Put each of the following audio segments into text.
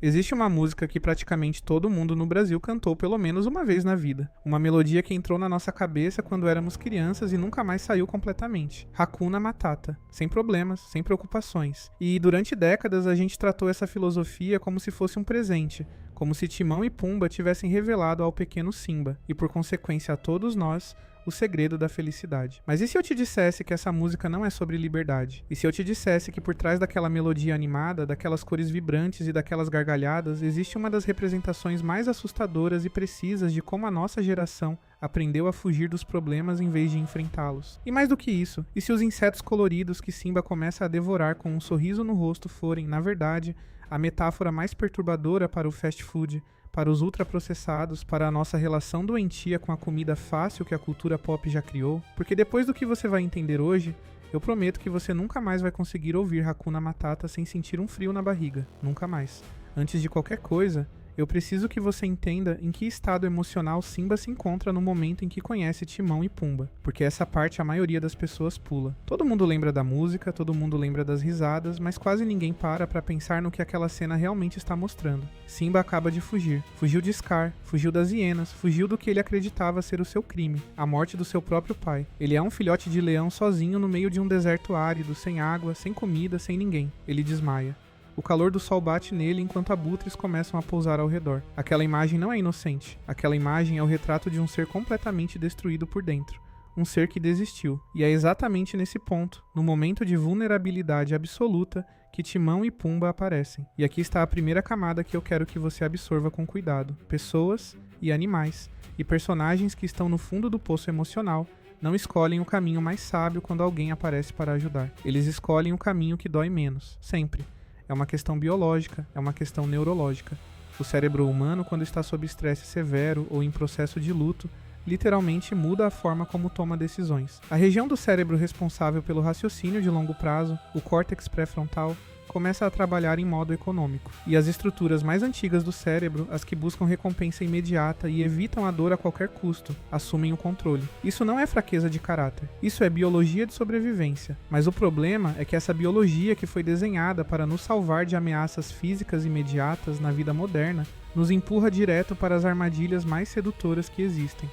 Existe uma música que praticamente todo mundo no Brasil cantou pelo menos uma vez na vida. Uma melodia que entrou na nossa cabeça quando éramos crianças e nunca mais saiu completamente. Hakuna Matata. Sem problemas, sem preocupações. E durante décadas a gente tratou essa filosofia como se fosse um presente, como se Timão e Pumba tivessem revelado ao pequeno Simba, e por consequência a todos nós, o segredo da felicidade. Mas e se eu te dissesse que essa música não é sobre liberdade? E se eu te dissesse que por trás daquela melodia animada, daquelas cores vibrantes e daquelas gargalhadas, existe uma das representações mais assustadoras e precisas de como a nossa geração aprendeu a fugir dos problemas em vez de enfrentá-los? E mais do que isso, e se os insetos coloridos que Simba começa a devorar com um sorriso no rosto forem, na verdade, a metáfora mais perturbadora para o fast food, para os ultraprocessados, para a nossa relação doentia com a comida fácil que a cultura pop já criou? Porque depois do que você vai entender hoje, eu prometo que você nunca mais vai conseguir ouvir Hakuna Matata sem sentir um frio na barriga. Nunca mais. Antes de qualquer coisa, eu preciso que você entenda em que estado emocional Simba se encontra no momento em que conhece Timão e Pumba, porque essa parte a maioria das pessoas pula. Todo mundo lembra da música, todo mundo lembra das risadas, mas quase ninguém para pensar no que aquela cena realmente está mostrando. Simba acaba de fugir. Fugiu de Scar, fugiu das hienas, fugiu do que ele acreditava ser o seu crime, a morte do seu próprio pai. Ele é um filhote de leão sozinho no meio de um deserto árido, sem água, sem comida, sem ninguém. Ele desmaia. O calor do sol bate nele enquanto abutres começam a pousar ao redor. Aquela imagem não é inocente. Aquela imagem é o retrato de um ser completamente destruído por dentro. Um ser que desistiu. E é exatamente nesse ponto, no momento de vulnerabilidade absoluta, que Timão e Pumba aparecem. E aqui está a primeira camada que eu quero que você absorva com cuidado. Pessoas e animais, e personagens que estão no fundo do poço emocional, não escolhem o caminho mais sábio quando alguém aparece para ajudar. Eles escolhem o caminho que dói menos. Sempre. É uma questão biológica, é uma questão neurológica. O cérebro humano, quando está sob estresse severo ou em processo de luto, literalmente muda a forma como toma decisões. A região do cérebro responsável pelo raciocínio de longo prazo, o córtex pré-frontal, começa a trabalhar em modo econômico. E as estruturas mais antigas do cérebro, as que buscam recompensa imediata e evitam a dor a qualquer custo, assumem o controle. Isso não é fraqueza de caráter, isso é biologia de sobrevivência. Mas o problema é que essa biologia que foi desenhada para nos salvar de ameaças físicas imediatas na vida moderna, nos empurra direto para as armadilhas mais sedutoras que existem.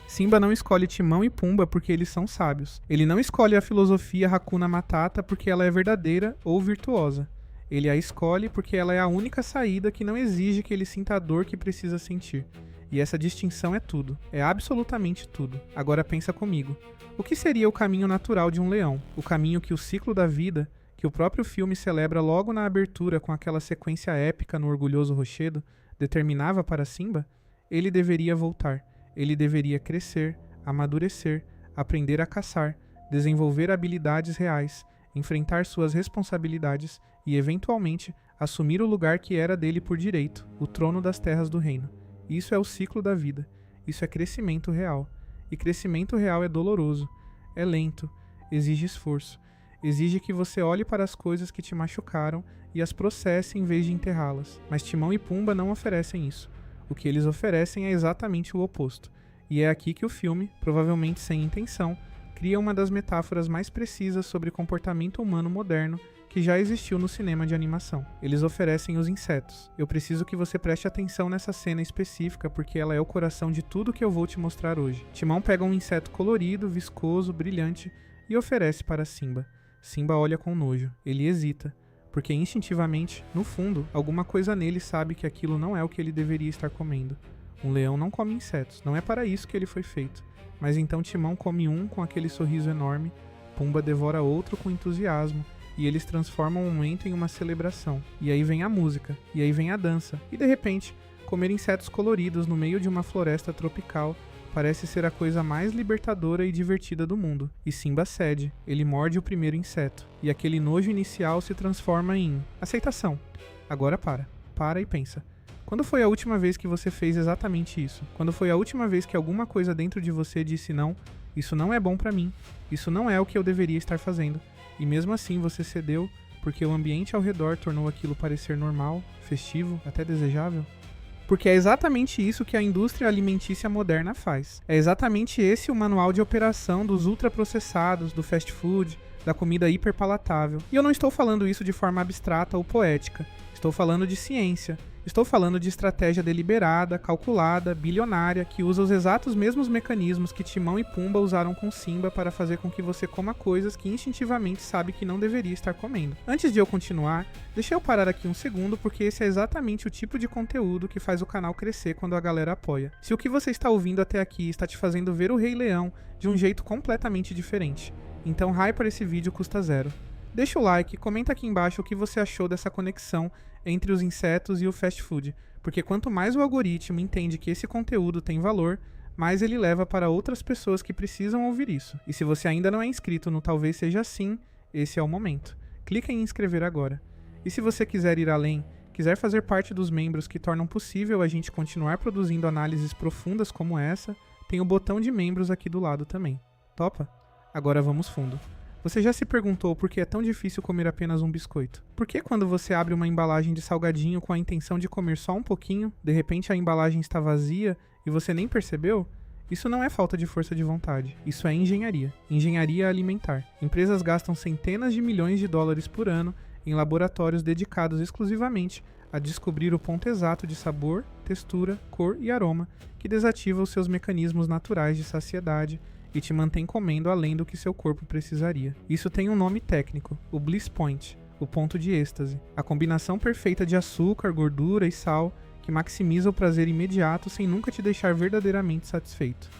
Simba não escolhe Timão e Pumba porque eles são sábios. Ele não escolhe a filosofia Hakuna Matata porque ela é verdadeira ou virtuosa. Ele a escolhe porque ela é a única saída que não exige que ele sinta a dor que precisa sentir. E essa distinção é tudo. É absolutamente tudo. Agora pensa comigo. O que seria o caminho natural de um leão? O caminho que o ciclo da vida, que o próprio filme celebra logo na abertura com aquela sequência épica no Orgulhoso Rochedo, determinava para Simba? Ele deveria voltar. Ele deveria crescer, amadurecer, aprender a caçar, desenvolver habilidades reais, enfrentar suas responsabilidades e, eventualmente, assumir o lugar que era dele por direito, o trono das terras do reino. Isso é o ciclo da vida. Isso é crescimento real. E crescimento real é doloroso, é lento, exige esforço. Exige que você olhe para as coisas que te machucaram e as processe em vez de enterrá-las. Mas Timão e Pumba não oferecem isso. O que eles oferecem é exatamente o oposto. E é aqui que o filme, provavelmente sem intenção, cria uma das metáforas mais precisas sobre comportamento humano moderno que já existiu no cinema de animação. Eles oferecem os insetos. Eu preciso que você preste atenção nessa cena específica porque ela é o coração de tudo que eu vou te mostrar hoje. Timão pega um inseto colorido, viscoso, brilhante e oferece para Simba. Simba olha com nojo. Ele hesita. Porque instintivamente, no fundo, alguma coisa nele sabe que aquilo não é o que ele deveria estar comendo. Um leão não come insetos, não é para isso que ele foi feito. Mas então Timão come um com aquele sorriso enorme, Pumba devora outro com entusiasmo, e eles transformam o momento em uma celebração. E aí vem a música, e aí vem a dança, e de repente, comer insetos coloridos no meio de uma floresta tropical parece ser a coisa mais libertadora e divertida do mundo. E Simba cede, ele morde o primeiro inseto, e aquele nojo inicial se transforma em aceitação. Agora para e pensa. Quando foi a última vez que você fez exatamente isso? Quando foi a última vez que alguma coisa dentro de você disse não, isso não é bom pra mim, isso não é o que eu deveria estar fazendo, e mesmo assim você cedeu porque o ambiente ao redor tornou aquilo parecer normal, festivo, até desejável? Porque é exatamente isso que a indústria alimentícia moderna faz. É exatamente esse o manual de operação dos ultraprocessados, do fast food, da comida hiperpalatável. E eu não estou falando isso de forma abstrata ou poética. Estou falando de ciência. Estou falando de estratégia deliberada, calculada, bilionária, que usa os exatos mesmos mecanismos que Timão e Pumba usaram com Simba para fazer com que você coma coisas que instintivamente sabe que não deveria estar comendo. Antes de eu continuar, deixa eu parar aqui um segundo, porque esse é exatamente o tipo de conteúdo que faz o canal crescer quando a galera apoia. Se o que você está ouvindo até aqui está te fazendo ver o Rei Leão de um jeito completamente diferente, então raio para esse vídeo custa 0. Deixa o like, comenta aqui embaixo o que você achou dessa conexão entre os insetos e o fast food, porque quanto mais o algoritmo entende que esse conteúdo tem valor, mais ele leva para outras pessoas que precisam ouvir isso. E se você ainda não é inscrito no Talvez Seja Assim, esse é o momento. Clica em inscrever agora. E se você quiser ir além, quiser fazer parte dos membros que tornam possível a gente continuar produzindo análises profundas como essa, tem o botão de membros aqui do lado também. Topa? Agora vamos fundo. Você já se perguntou por que é tão difícil comer apenas um biscoito? Por que quando você abre uma embalagem de salgadinho com a intenção de comer só um pouquinho, de repente a embalagem está vazia e você nem percebeu? Isso não é falta de força de vontade, isso é engenharia. Engenharia alimentar. Empresas gastam centenas de milhões de dólares por ano em laboratórios dedicados exclusivamente a descobrir o ponto exato de sabor, textura, cor e aroma que desativa os seus mecanismos naturais de saciedade e te mantém comendo além do que seu corpo precisaria. Isso tem um nome técnico, o Bliss Point, o ponto de êxtase, a combinação perfeita de açúcar, gordura e sal que maximiza o prazer imediato sem nunca te deixar verdadeiramente satisfeito.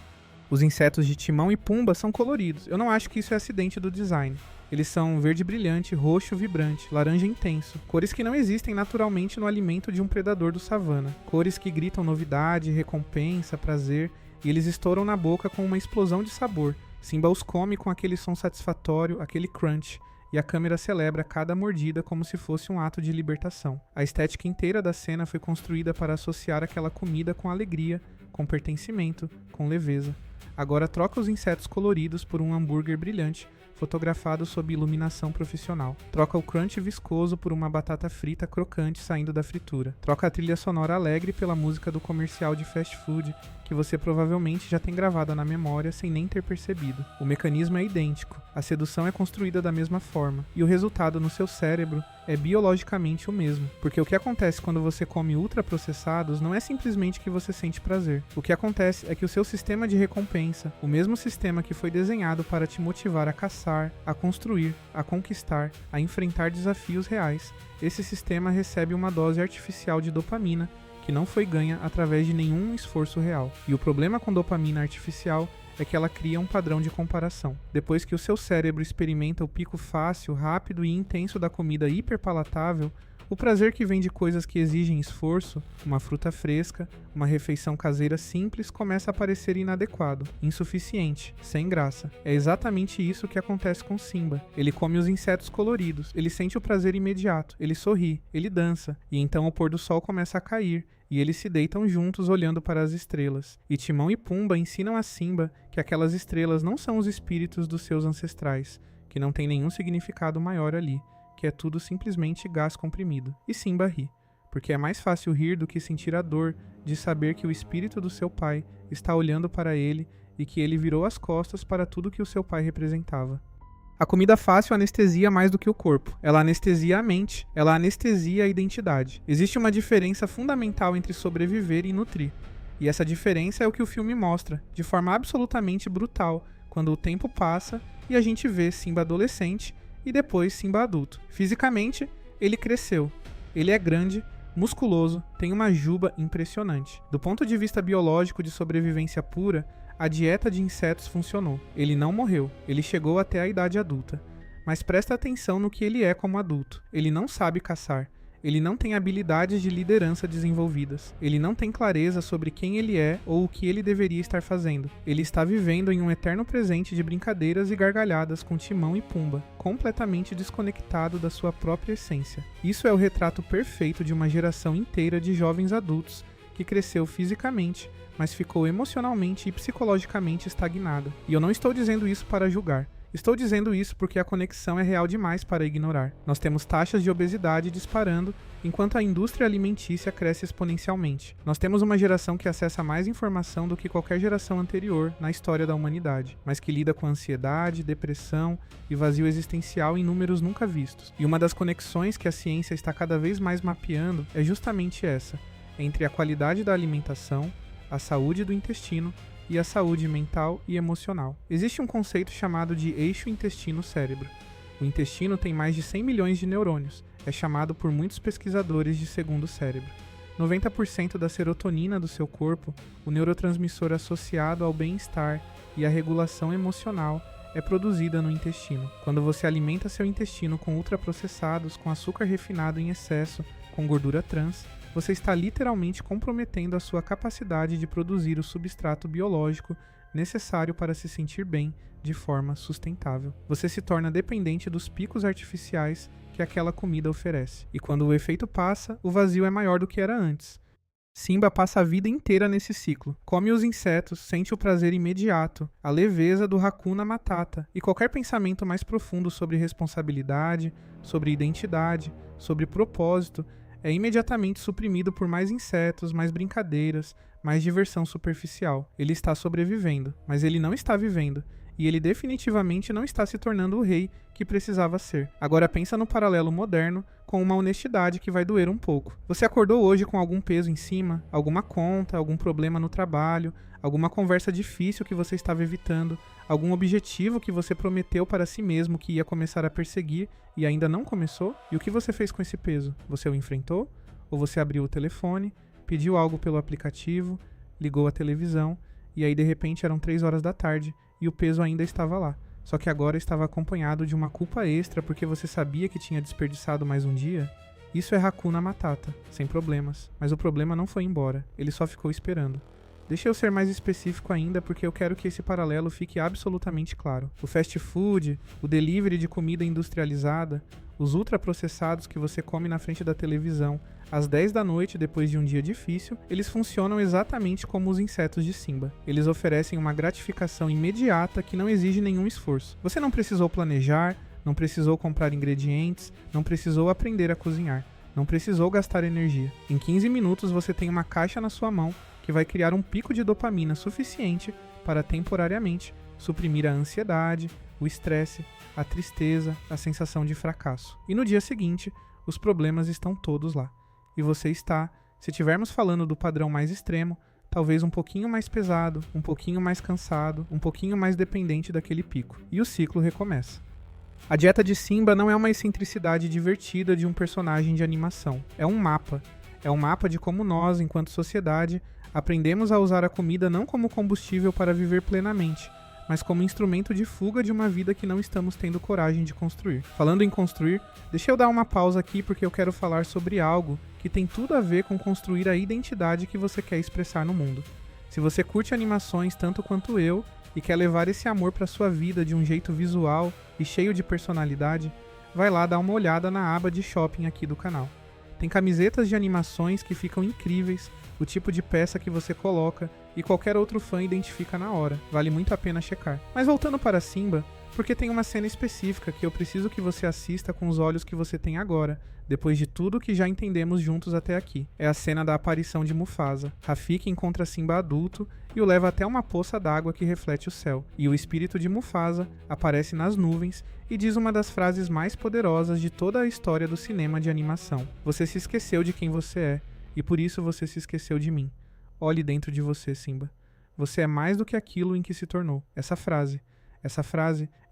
Os insetos de Timão e Pumba são coloridos. Eu não acho que isso é acidente do design. Eles são verde brilhante, roxo vibrante, laranja intenso, cores que não existem naturalmente no alimento de um predador do savana, cores que gritam novidade, recompensa, prazer, e eles estouram na boca com uma explosão de sabor. Simba os come com aquele som satisfatório, aquele crunch, e a câmera celebra cada mordida como se fosse um ato de libertação. A estética inteira da cena foi construída para associar aquela comida com alegria, com pertencimento, com leveza. Agora troca os insetos coloridos por um hambúrguer brilhante, fotografado sob iluminação profissional. Troca o crunch viscoso por uma batata frita crocante saindo da fritura. Troca a trilha sonora alegre pela música do comercial de fast food, que você provavelmente já tem gravada na memória sem nem ter percebido. O mecanismo é idêntico, a sedução é construída da mesma forma, e o resultado no seu cérebro é biologicamente o mesmo, porque o que acontece quando você come ultraprocessados não é simplesmente que você sente prazer. O que acontece é que o seu sistema de recompensa, o mesmo sistema que foi desenhado para te motivar a caçar, a construir, a conquistar, a enfrentar desafios reais, esse sistema recebe uma dose artificial de dopamina que não foi ganha através de nenhum esforço real. E o problema com dopamina artificial é que ela cria um padrão de comparação. Depois que o seu cérebro experimenta o pico fácil, rápido e intenso da comida hiperpalatável, o prazer que vem de coisas que exigem esforço, uma fruta fresca, uma refeição caseira simples, começa a parecer inadequado, insuficiente, sem graça. É exatamente isso que acontece com Simba. Ele come os insetos coloridos, ele sente o prazer imediato, ele sorri, ele dança, e então o pôr do sol começa a cair, e eles se deitam juntos olhando para as estrelas. E Timão e Pumba ensinam a Simba que aquelas estrelas não são os espíritos dos seus ancestrais, que não tem nenhum significado maior ali, que é tudo simplesmente gás comprimido. E Simba ri, porque é mais fácil rir do que sentir a dor de saber que o espírito do seu pai está olhando para ele e que ele virou as costas para tudo que o seu pai representava. A comida fácil anestesia mais do que o corpo. Ela anestesia a mente, ela anestesia a identidade. Existe uma diferença fundamental entre sobreviver e nutrir. E essa diferença é o que o filme mostra, de forma absolutamente brutal, quando o tempo passa e a gente vê Simba adolescente e depois Simba adulto. Fisicamente, ele cresceu. Ele é grande, musculoso, tem uma juba impressionante. Do ponto de vista biológico de sobrevivência pura, a dieta de insetos funcionou. Ele não morreu, ele chegou até a idade adulta. Mas presta atenção no que ele é como adulto. Ele não sabe caçar. Ele não tem habilidades de liderança desenvolvidas. Ele não tem clareza sobre quem ele é ou o que ele deveria estar fazendo. Ele está vivendo em um eterno presente de brincadeiras e gargalhadas com Timão e Pumba, completamente desconectado da sua própria essência. Isso é o retrato perfeito de uma geração inteira de jovens adultos que cresceu fisicamente, mas ficou emocionalmente e psicologicamente estagnada. E eu não estou dizendo isso para julgar. Estou dizendo isso porque a conexão é real demais para ignorar. Nós temos taxas de obesidade disparando, enquanto a indústria alimentícia cresce exponencialmente. Nós temos uma geração que acessa mais informação do que qualquer geração anterior na história da humanidade, mas que lida com ansiedade, depressão e vazio existencial em números nunca vistos. E uma das conexões que a ciência está cada vez mais mapeando é justamente essa, entre a qualidade da alimentação, a saúde do intestino e a saúde mental e emocional. Existe um conceito chamado de eixo intestino-cérebro. O intestino tem mais de 100 milhões de neurônios, é chamado por muitos pesquisadores de segundo cérebro. 90% da serotonina do seu corpo, o neurotransmissor associado ao bem-estar e à regulação emocional, é produzida no intestino. Quando você alimenta seu intestino com ultraprocessados, com açúcar refinado em excesso, com gordura trans, você está literalmente comprometendo a sua capacidade de produzir o substrato biológico necessário para se sentir bem de forma sustentável. Você se torna dependente dos picos artificiais que aquela comida oferece. E quando o efeito passa, o vazio é maior do que era antes. Simba passa a vida inteira nesse ciclo. Come os insetos, sente o prazer imediato, a leveza do Hakuna Matata, e qualquer pensamento mais profundo sobre responsabilidade, sobre identidade, sobre propósito, é imediatamente suprimido por mais insetos, mais brincadeiras, mais diversão superficial. Ele está sobrevivendo, mas ele não está vivendo, e ele definitivamente não está se tornando o rei que precisava ser. Agora pensa no paralelo moderno com uma honestidade que vai doer um pouco. Você acordou hoje com algum peso em cima, alguma conta, algum problema no trabalho, alguma conversa difícil que você estava evitando, algum objetivo que você prometeu para si mesmo que ia começar a perseguir e ainda não começou? E o que você fez com esse peso? Você o enfrentou? Ou você abriu o telefone, pediu algo pelo aplicativo, ligou a televisão e aí de repente eram 3 horas da tarde e o peso ainda estava lá. Só que agora estava acompanhado de uma culpa extra porque você sabia que tinha desperdiçado mais um dia? Isso é Hakuna Matata, sem problemas. Mas o problema não foi embora, ele só ficou esperando. Deixa eu ser mais específico ainda porque eu quero que esse paralelo fique absolutamente claro. O fast food, o delivery de comida industrializada, os ultraprocessados que você come na frente da televisão às 10 da noite depois de um dia difícil, eles funcionam exatamente como os insetos de Simba. Eles oferecem uma gratificação imediata que não exige nenhum esforço. Você não precisou planejar, não precisou comprar ingredientes, não precisou aprender a cozinhar, não precisou gastar energia. Em 15 minutos você tem uma caixa na sua mão que vai criar um pico de dopamina suficiente para temporariamente suprimir a ansiedade, o estresse, a tristeza, a sensação de fracasso. E no dia seguinte, os problemas estão todos lá. E você está, se estivermos falando do padrão mais extremo, talvez um pouquinho mais pesado, um pouquinho mais cansado, um pouquinho mais dependente daquele pico. E o ciclo recomeça. A dieta de Simba não é uma excentricidade divertida de um personagem de animação. É um mapa. É um mapa de como nós, enquanto sociedade, aprendemos a usar a comida não como combustível para viver plenamente, mas como instrumento de fuga de uma vida que não estamos tendo coragem de construir. Falando em construir, deixa eu dar uma pausa aqui porque eu quero falar sobre algo que tem tudo a ver com construir a identidade que você quer expressar no mundo. Se você curte animações tanto quanto eu e quer levar esse amor para sua vida de um jeito visual e cheio de personalidade, vai lá dar uma olhada na aba de shopping aqui do canal. Tem camisetas de animações que ficam incríveis, o tipo de peça que você coloca e qualquer outro fã identifica na hora. Vale muito a pena checar. Mas voltando para Simba, porque tem uma cena específica que eu preciso que você assista com os olhos que você tem agora, depois de tudo que já entendemos juntos até aqui. É a cena da aparição de Mufasa. Rafiki encontra Simba adulto e o leva até uma poça d'água que reflete o céu. E o espírito de Mufasa aparece nas nuvens e diz uma das frases mais poderosas de toda a história do cinema de animação. Você se esqueceu de quem você é, e por isso você se esqueceu de mim. Olhe dentro de você, Simba. Você é mais do que aquilo em que se tornou. Essa frase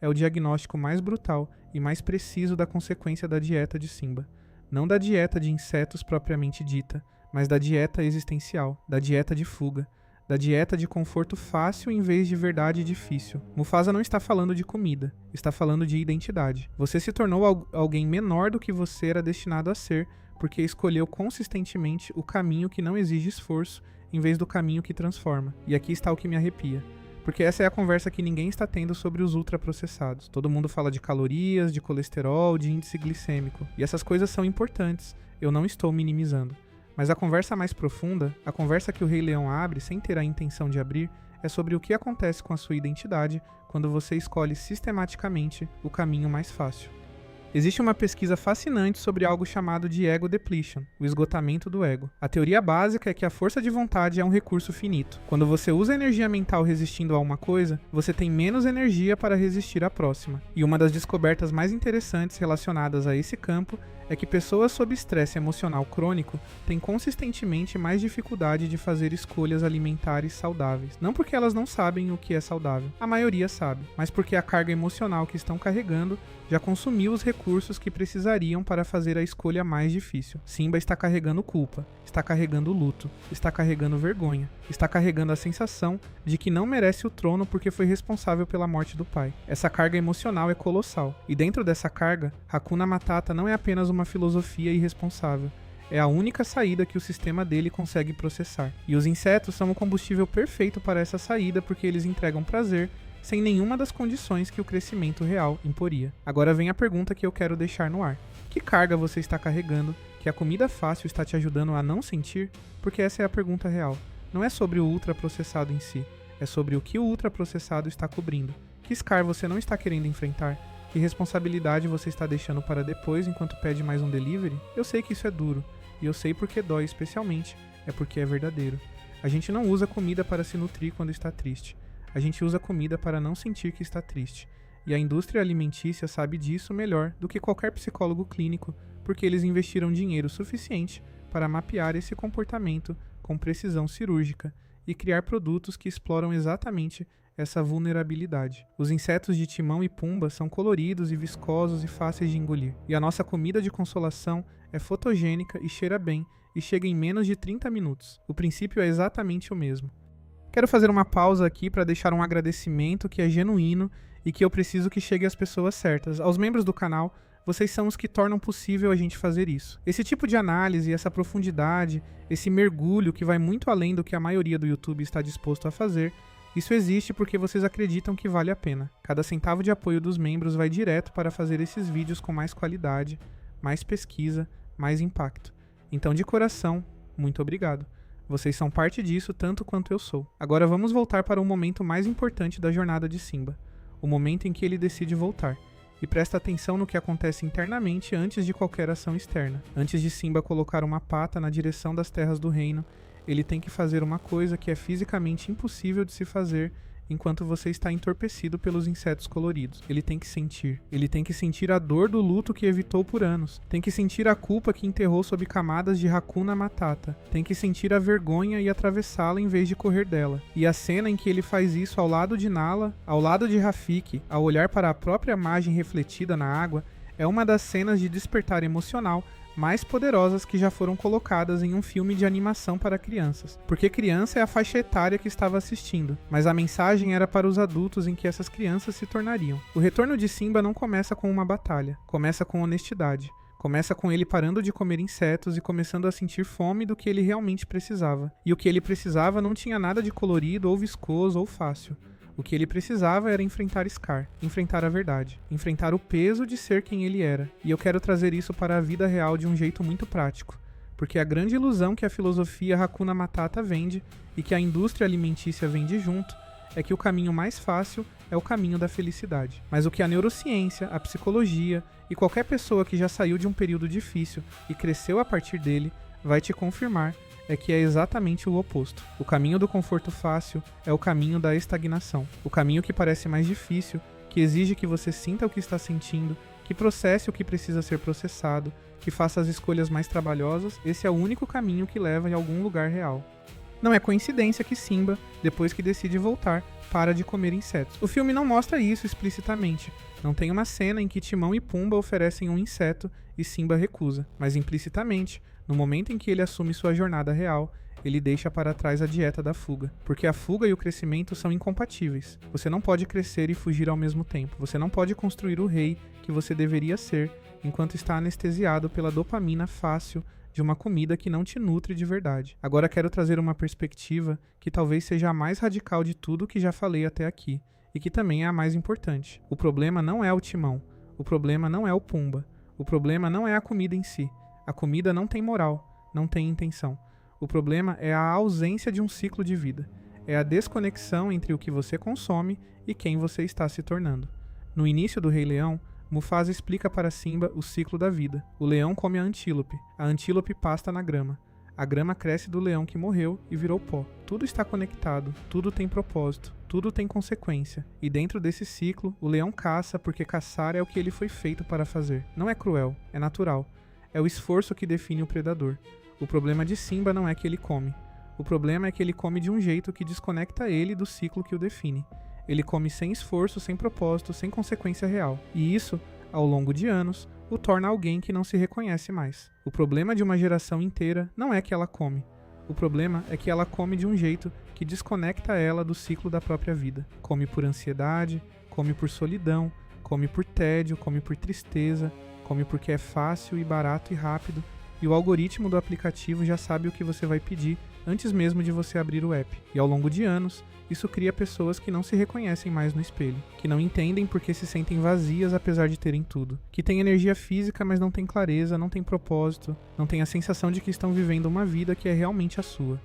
é o diagnóstico mais brutal e mais preciso da consequência da dieta de Simba. Não da dieta de insetos propriamente dita, mas da dieta existencial, da dieta de fuga, da dieta de conforto fácil em vez de verdade difícil. Mufasa não está falando de comida, está falando de identidade. Você se tornou alguém menor do que você era destinado a ser, porque escolheu consistentemente o caminho que não exige esforço, em vez do caminho que transforma. E aqui está o que me arrepia. Porque essa é a conversa que ninguém está tendo sobre os ultraprocessados. Todo mundo fala de calorias, de colesterol, de índice glicêmico. E essas coisas são importantes, eu não estou minimizando. Mas a conversa mais profunda, a conversa que o Rei Leão abre sem ter a intenção de abrir, é sobre o que acontece com a sua identidade quando você escolhe sistematicamente o caminho mais fácil. Existe uma pesquisa fascinante sobre algo chamado de ego depletion, o esgotamento do ego. A teoria básica é que a força de vontade é um recurso finito. Quando você usa energia mental resistindo a uma coisa, você tem menos energia para resistir à próxima. E uma das descobertas mais interessantes relacionadas a esse campo é que pessoas sob estresse emocional crônico têm consistentemente mais dificuldade de fazer escolhas alimentares saudáveis. Não porque elas não sabem o que é saudável, a maioria sabe, mas porque a carga emocional que estão carregando já consumiu os recursos que precisariam para fazer a escolha mais difícil. Simba está carregando culpa, está carregando luto, está carregando vergonha, está carregando a sensação de que não merece o trono porque foi responsável pela morte do pai. Essa carga emocional é colossal, e dentro dessa carga, Hakuna Matata não é apenas uma filosofia irresponsável, é a única saída que o sistema dele consegue processar. E os insetos são o combustível perfeito para essa saída porque eles entregam prazer sem nenhuma das condições que o crescimento real imporia. Agora vem a pergunta que eu quero deixar no ar. Que carga você está carregando que a comida fácil está te ajudando a não sentir? Porque essa é a pergunta real. Não é sobre o ultraprocessado em si, é sobre o que o ultraprocessado está cobrindo. Que scar você não está querendo enfrentar? Que responsabilidade você está deixando para depois enquanto pede mais um delivery? Eu sei que isso é duro, e eu sei porque dói especialmente, é porque é verdadeiro. A gente não usa comida para se nutrir quando está triste. A gente usa comida para não sentir que está triste. E a indústria alimentícia sabe disso melhor do que qualquer psicólogo clínico, porque eles investiram dinheiro suficiente para mapear esse comportamento com precisão cirúrgica e criar produtos que exploram exatamente essa vulnerabilidade. Os insetos de Timão e Pumba são coloridos e viscosos e fáceis de engolir. E a nossa comida de consolação é fotogênica e cheira bem e chega em menos de 30 minutos. O princípio é exatamente o mesmo. Quero fazer uma pausa aqui para deixar um agradecimento que é genuíno e que eu preciso que chegue às pessoas certas. Aos membros do canal, vocês são os que tornam possível a gente fazer isso. Esse tipo de análise, essa profundidade, esse mergulho que vai muito além do que a maioria do YouTube está disposto a fazer, isso existe porque vocês acreditam que vale a pena. Cada centavo de apoio dos membros vai direto para fazer esses vídeos com mais qualidade, mais pesquisa, mais impacto. Então, de coração, muito obrigado. Vocês são parte disso tanto quanto eu sou. Agora vamos voltar para o momento mais importante da jornada de Simba. O momento em que ele decide voltar. E presta atenção no que acontece internamente antes de qualquer ação externa. Antes de Simba colocar uma pata na direção das terras do reino, ele tem que fazer uma coisa que é fisicamente impossível de se fazer enquanto você está entorpecido pelos insetos coloridos. Ele tem que sentir. Ele tem que sentir a dor do luto que evitou por anos. Tem que sentir a culpa que enterrou sob camadas de Hakuna Matata. Tem que sentir a vergonha e atravessá-la em vez de correr dela. E a cena em que ele faz isso ao lado de Nala, ao lado de Rafiki, ao olhar para a própria imagem refletida na água, é uma das cenas de despertar emocional mais poderosas que já foram colocadas em um filme de animação para crianças. Porque criança é a faixa etária que estava assistindo, mas a mensagem era para os adultos em que essas crianças se tornariam. O retorno de Simba não começa com uma batalha, começa com honestidade. Começa com ele parando de comer insetos e começando a sentir fome do que ele realmente precisava. E o que ele precisava não tinha nada de colorido ou viscoso ou fácil. O que ele precisava era enfrentar Scar, enfrentar a verdade, enfrentar o peso de ser quem ele era. E eu quero trazer isso para a vida real de um jeito muito prático, porque a grande ilusão que a filosofia Hakuna Matata vende e que a indústria alimentícia vende junto é que o caminho mais fácil é o caminho da felicidade. Mas o que a neurociência, a psicologia e qualquer pessoa que já saiu de um período difícil e cresceu a partir dele vai te confirmar é que é exatamente o oposto. O caminho do conforto fácil é o caminho da estagnação. O caminho que parece mais difícil, que exige que você sinta o que está sentindo, que processe o que precisa ser processado, que faça as escolhas mais trabalhosas, esse é o único caminho que leva em algum lugar real. Não é coincidência que Simba, depois que decide voltar, para de comer insetos. O filme não mostra isso explicitamente. Não tem uma cena em que Timão e Pumba oferecem um inseto e Simba recusa, mas implicitamente, no momento em que ele assume sua jornada real, ele deixa para trás a dieta da fuga. Porque a fuga e o crescimento são incompatíveis. Você não pode crescer e fugir ao mesmo tempo. Você não pode construir o rei que você deveria ser enquanto está anestesiado pela dopamina fácil de uma comida que não te nutre de verdade. Agora quero trazer uma perspectiva que talvez seja a mais radical de tudo que já falei até aqui, e que também é a mais importante. O problema não é o Timão. O problema não é o Pumba. O problema não é a comida em si. A comida não tem moral, não tem intenção. O problema é a ausência de um ciclo de vida. É a desconexão entre o que você consome e quem você está se tornando. No início do Rei Leão, Mufasa explica para Simba o ciclo da vida. O leão come a antílope pasta na grama. A grama cresce do leão que morreu e virou pó. Tudo está conectado, tudo tem propósito, tudo tem consequência. E dentro desse ciclo, o leão caça porque caçar é o que ele foi feito para fazer. Não é cruel, é natural. É o esforço que define o predador. O problema de Simba não é que ele come. O problema é que ele come de um jeito que desconecta ele do ciclo que o define. Ele come sem esforço, sem propósito, sem consequência real. E isso, ao longo de anos, o torna alguém que não se reconhece mais. O problema de uma geração inteira não é que ela come. O problema é que ela come de um jeito que desconecta ela do ciclo da própria vida. Come por ansiedade, come por solidão, come por tédio, come por tristeza, come porque é fácil e barato e rápido, e o algoritmo do aplicativo já sabe o que você vai pedir antes mesmo de você abrir o app. E ao longo de anos, isso cria pessoas que não se reconhecem mais no espelho, que não entendem porque se sentem vazias apesar de terem tudo, que têm energia física mas não têm clareza, não têm propósito, não têm a sensação de que estão vivendo uma vida que é realmente a sua.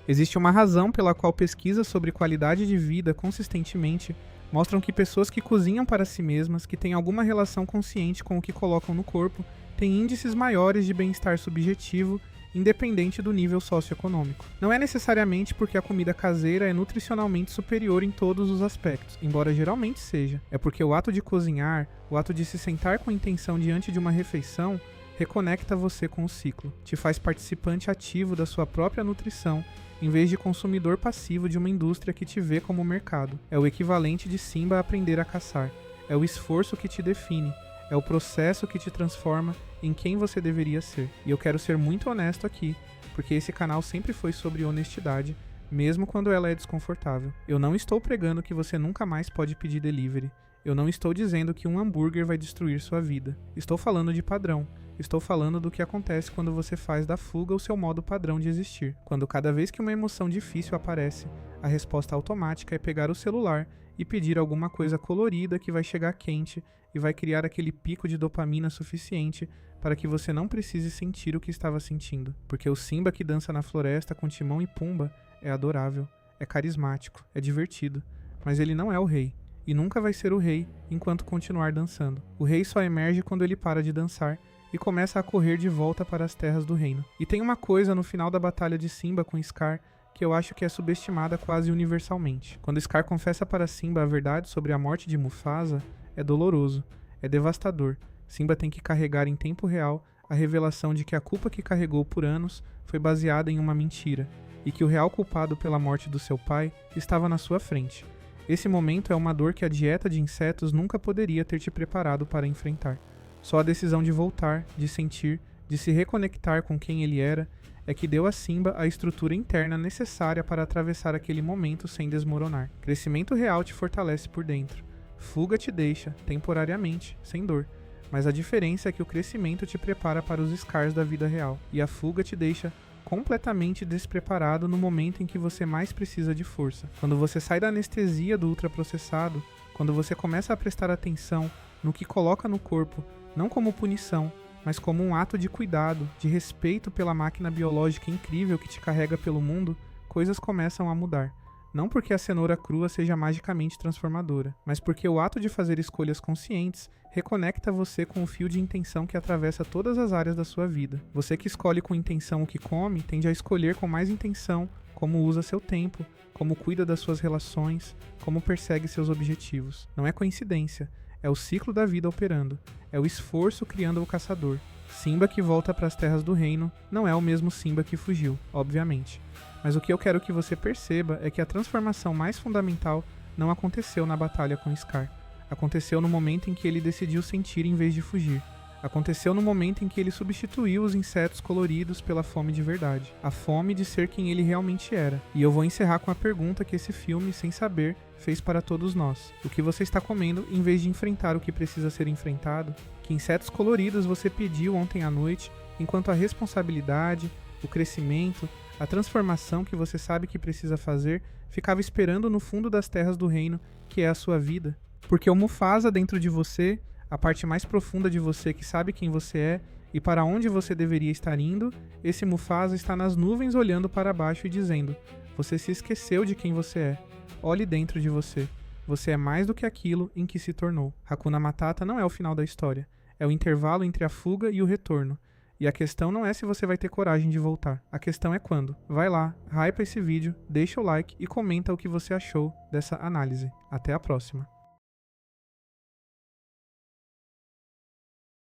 Existe uma razão pela qual pesquisas sobre qualidade de vida consistentemente mostram que pessoas que cozinham para si mesmas, que têm alguma relação consciente com o que colocam no corpo, têm índices maiores de bem-estar subjetivo, independente do nível socioeconômico. Não é necessariamente porque a comida caseira é nutricionalmente superior em todos os aspectos, embora geralmente seja. É porque o ato de cozinhar, o ato de se sentar com intenção diante de uma refeição, reconecta você com o ciclo, te faz participante ativo da sua própria nutrição, em vez de consumidor passivo de uma indústria que te vê como mercado. É o equivalente de Simba aprender a caçar. É o esforço que te define. É o processo que te transforma em quem você deveria ser. E eu quero ser muito honesto aqui, porque esse canal sempre foi sobre honestidade, mesmo quando ela é desconfortável. Eu não estou pregando que você nunca mais pode pedir delivery. Eu não estou dizendo que um hambúrguer vai destruir sua vida. Estou falando de padrão. Estou falando do que acontece quando você faz da fuga o seu modo padrão de existir. Quando cada vez que uma emoção difícil aparece, a resposta automática é pegar o celular e pedir alguma coisa colorida que vai chegar quente e vai criar aquele pico de dopamina suficiente para que você não precise sentir o que estava sentindo. Porque o Simba que dança na floresta com Timão e Pumba é adorável, é carismático, é divertido, mas ele não é o rei. E nunca vai ser o rei enquanto continuar dançando. O rei só emerge quando ele para de dançar e começa a correr de volta para as terras do reino. E tem uma coisa no final da batalha de Simba com Scar que eu acho que é subestimada quase universalmente. Quando Scar confessa para Simba a verdade sobre a morte de Mufasa, é doloroso, é devastador. Simba tem que carregar em tempo real a revelação de que a culpa que carregou por anos foi baseada em uma mentira, e que o real culpado pela morte do seu pai estava na sua frente. Esse momento é uma dor que a dieta de insetos nunca poderia ter te preparado para enfrentar. Só a decisão de voltar, de sentir, de se reconectar com quem ele era, é que deu a Simba a estrutura interna necessária para atravessar aquele momento sem desmoronar. Crescimento real te fortalece por dentro. Fuga te deixa, temporariamente, sem dor. Mas a diferença é que o crescimento te prepara para os scars da vida real. E a fuga te deixa completamente despreparado no momento em que você mais precisa de força. Quando você sai da anestesia do ultraprocessado, quando você começa a prestar atenção no que coloca no corpo, não como punição, mas como um ato de cuidado, de respeito pela máquina biológica incrível que te carrega pelo mundo, coisas começam a mudar. Não porque a cenoura crua seja magicamente transformadora, mas porque o ato de fazer escolhas conscientes reconecta você com o fio de intenção que atravessa todas as áreas da sua vida. Você que escolhe com intenção o que come, tende a escolher com mais intenção como usa seu tempo, como cuida das suas relações, como persegue seus objetivos. Não é coincidência, é o ciclo da vida operando, é o esforço criando o caçador. Simba que volta para as terras do reino não é o mesmo Simba que fugiu, obviamente. Mas o que eu quero que você perceba é que a transformação mais fundamental não aconteceu na batalha com Scar. Aconteceu no momento em que ele decidiu sentir em vez de fugir. Aconteceu no momento em que ele substituiu os insetos coloridos pela fome de verdade. A fome de ser quem ele realmente era. E eu vou encerrar com a pergunta que esse filme, sem saber, fez para todos nós. O que você está comendo em vez de enfrentar o que precisa ser enfrentado? Que insetos coloridos você pediu ontem à noite, enquanto a responsabilidade, o crescimento, a transformação que você sabe que precisa fazer, ficava esperando no fundo das terras do reino, que é a sua vida? Porque o Mufasa dentro de você, a parte mais profunda de você que sabe quem você é e para onde você deveria estar indo, esse Mufasa está nas nuvens olhando para baixo e dizendo: Você se esqueceu de quem você é. Olhe dentro de você. Você é mais do que aquilo em que se tornou. Hakuna Matata não é o final da história. É o intervalo entre a fuga e o retorno. E a questão não é se você vai ter coragem de voltar. A questão é quando. Vai lá, hypa esse vídeo, deixa o like e comenta o que você achou dessa análise. Até a próxima.